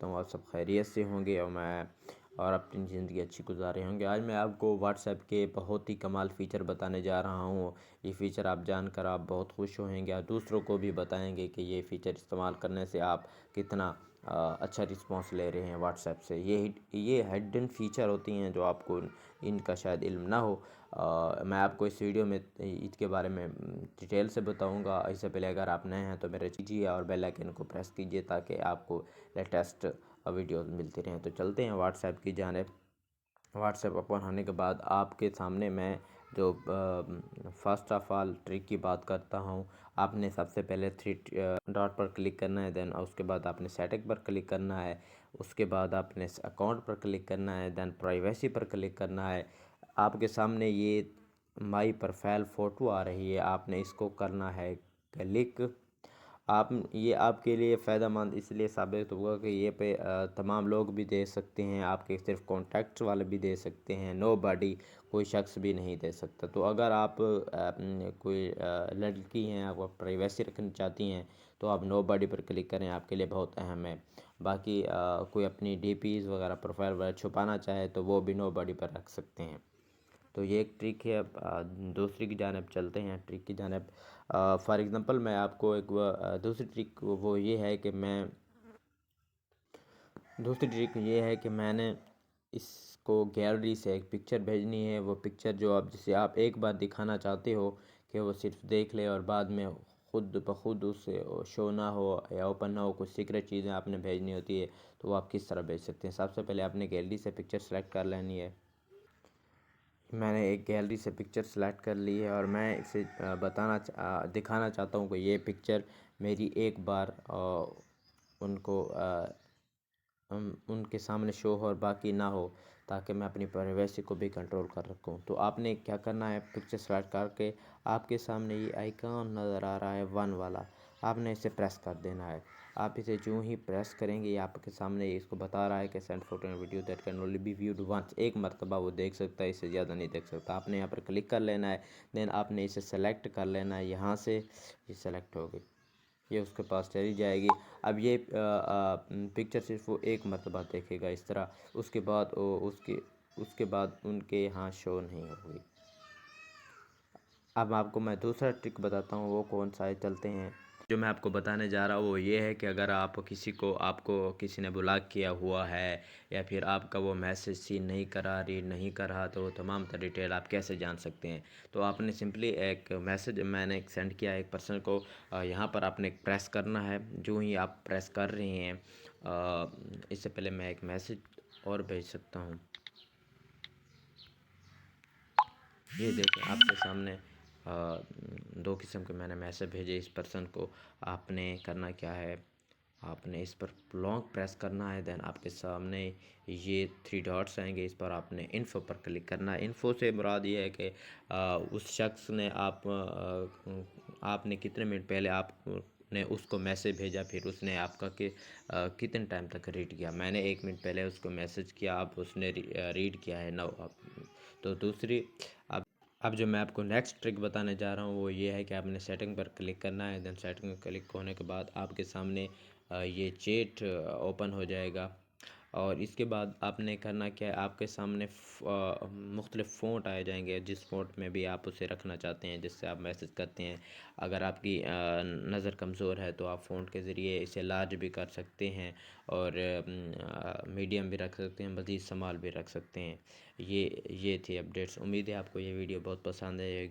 ہوں آپ سب خیریت سے ہوں گے اور اپنی زندگی اچھی گزارے ہوں گے۔ آج میں آپ کو واٹس ایپ کے بہت ہی کمال فیچر بتانے جا رہا ہوں۔ یہ فیچر آپ جان کر آپ بہت خوش ہوئیں گے اور دوسروں کو بھی بتائیں گے کہ یہ فیچر استعمال کرنے سے آپ کتنا اچھا رسپانس لے رہے ہیں واٹس ایپ سے۔ یہ ہڈن فیچر ہوتی ہیں جو آپ کو ان کا شاید علم نہ ہو۔ میں آپ کو اس ویڈیو میں اس کے بارے میں ڈیٹیل سے بتاؤں گا۔ اس سے پہلے اگر آپ نئے ہیں تو میرے کیجیے اور بیل آئکن کو پریس کیجیے تاکہ آپ کو لیٹسٹ ویڈیوز ملتی رہیں۔ تو چلتے ہیں واٹس ایپ کی جانب۔ واٹس ایپ اوپن ہونے کے بعد آپ کے سامنے میں جو فرسٹ آف آل ٹرک کی بات کرتا ہوں، آپ نے سب سے پہلے 3 ڈاٹ پر کلک کرنا ہے، دین اس کے بعد آپ نے سیٹنگ پر کلک کرنا ہے، اس کے بعد آپ نے اکاؤنٹ پر کلک کرنا ہے، دین پرائیویسی پر کلک کرنا ہے۔ آپ کے سامنے یہ مائی پروفائل فوٹو آ رہی ہے، آپ نے اس کو کرنا ہے کلک۔ یہ آپ کے لیے فائدہ مند اس لیے ثابت ہوگا کہ یہ پہ تمام لوگ بھی دے سکتے ہیں، آپ کے صرف کانٹیکٹس والے بھی دے سکتے ہیں، نو باڈی کوئی شخص بھی نہیں دے سکتا۔ تو اگر آپ کوئی لڑکی ہیں، آپ پرائیویسی رکھنا چاہتی ہیں تو آپ نو باڈی پر کلک کریں، آپ کے لیے بہت اہم ہے۔ باقی کوئی اپنی ڈی پیز وغیرہ پروفائل وغیرہ چھپانا چاہے تو وہ بھی نو باڈی پر رکھ سکتے ہیں۔ تو یہ ایک ٹرک ہے۔ دوسری کی جانب چلتے ہیں، ٹرک کی جانب۔ فار ایگزامپل میں آپ کو ایک دوسری ٹرک یہ ہے کہ میں نے اس کو گیلری سے ایک پکچر بھیجنی ہے۔ وہ پکچر جسے آپ ایک بار دکھانا چاہتے ہو کہ وہ صرف دیکھ لے اور بعد میں خود بخود اس سے شو نہ ہو یا اوپن نہ ہو، کچھ سیکریٹ چیزیں آپ نے بھیجنی ہوتی ہے تو وہ آپ کس طرح بھیج سکتے ہیں۔ سب سے پہلے آپ نے گیلری سے پکچر سلیکٹ کر لینی ہے۔ میں نے ایک گیلری سے پکچر سلیکٹ کر لی ہے اور میں اسے دکھانا چاہتا ہوں کہ یہ پکچر میری ایک بار ان کے سامنے شو ہو اور باقی نہ ہو، تاکہ میں اپنی پرائیویسی کو بھی کنٹرول کر رکھوں۔ تو آپ نے کیا کرنا ہے، پکچر سلیکٹ کر کے آپ کے سامنے یہ آئیکن نظر آ رہا ہے 1 والا، آپ نے اسے پریس کر دینا ہے۔ آپ اسے جو ہی پریس کریں گے یہ آپ کے سامنے اس کو بتا رہا ہے کہ send photo and video that can only be viewed once, ایک مرتبہ وہ دیکھ سکتا ہے، اس سے زیادہ نہیں دیکھ سکتا۔ آپ نے یہاں پر کلک کر لینا ہے، دین آپ نے اسے سلیکٹ کر لینا ہے، یہاں سے یہ سلیکٹ ہو گئی، یہ اس کے پاس چلی جائے گی۔ اب یہ پکچر صرف وہ ایک مرتبہ دیکھے گا اس طرح، اس کے بعد ان کے یہاں شو نہیں ہوگی۔ اب آپ کو میں دوسرا ٹرک بتاتا ہوں، وہ کون سا ہے، چلتے ہیں۔ جو میں آپ کو بتانے جا رہا ہوں وہ یہ ہے کہ اگر آپ کو کسی نے بلاک کیا ہوا ہے یا پھر آپ کا وہ میسج سین نہیں کر رہا تو وہ تمام تر ڈیٹیل آپ کیسے جان سکتے ہیں۔ تو آپ نے سمپلی ایک میسج میں نے سینڈ کیا ہے ایک پرسن کو، یہاں پر آپ نے پریس کرنا ہے۔ جو ہی آپ پریس کر رہے ہیں، اس سے پہلے میں ایک میسج اور بھیج سکتا ہوں۔ یہ دیکھیں آپ کے سامنے 2 قسم کے میں نے میسج بھیجے اس پرسن کو۔ آپ نے کرنا کیا ہے، آپ نے اس پر لانگ پریس کرنا ہے، دین آپ کے سامنے یہ 3 ڈاٹس آئیں گے، اس پر آپ نے انفو پر کلک کرنا ہے۔ انفو سے مراد یہ ہے کہ اس شخص نے آپ نے کتنے منٹ پہلے آپ نے اس کو میسج بھیجا، پھر اس نے آپ کا کتنے ٹائم تک ریڈ کیا۔ میں نے 1 منٹ پہلے اس کو میسج کیا، اب اس نے ریڈ کیا ہے 9۔ تو دوسری اب جو میں آپ کو نیکسٹ ٹرک بتانے جا رہا ہوں وہ یہ ہے کہ آپ نے سیٹنگ پر کلک کرنا ہے، دین سیٹنگ پر کلک ہونے کے بعد آپ کے سامنے یہ چیٹ اوپن ہو جائے گا، اور اس کے بعد آپ نے کرنا کیا ہے، آپ کے سامنے مختلف فونٹ آئے جائیں گے، جس فونٹ میں بھی آپ اسے رکھنا چاہتے ہیں جس سے آپ میسج کرتے ہیں۔ اگر آپ کی نظر کمزور ہے تو آپ فونٹ کے ذریعے اسے لارج بھی کر سکتے ہیں اور میڈیم بھی رکھ سکتے ہیں، مزید سمال بھی رکھ سکتے ہیں۔ یہ تھی اپڈیٹس۔ امید ہے آپ کو یہ ویڈیو بہت پسند ہے۔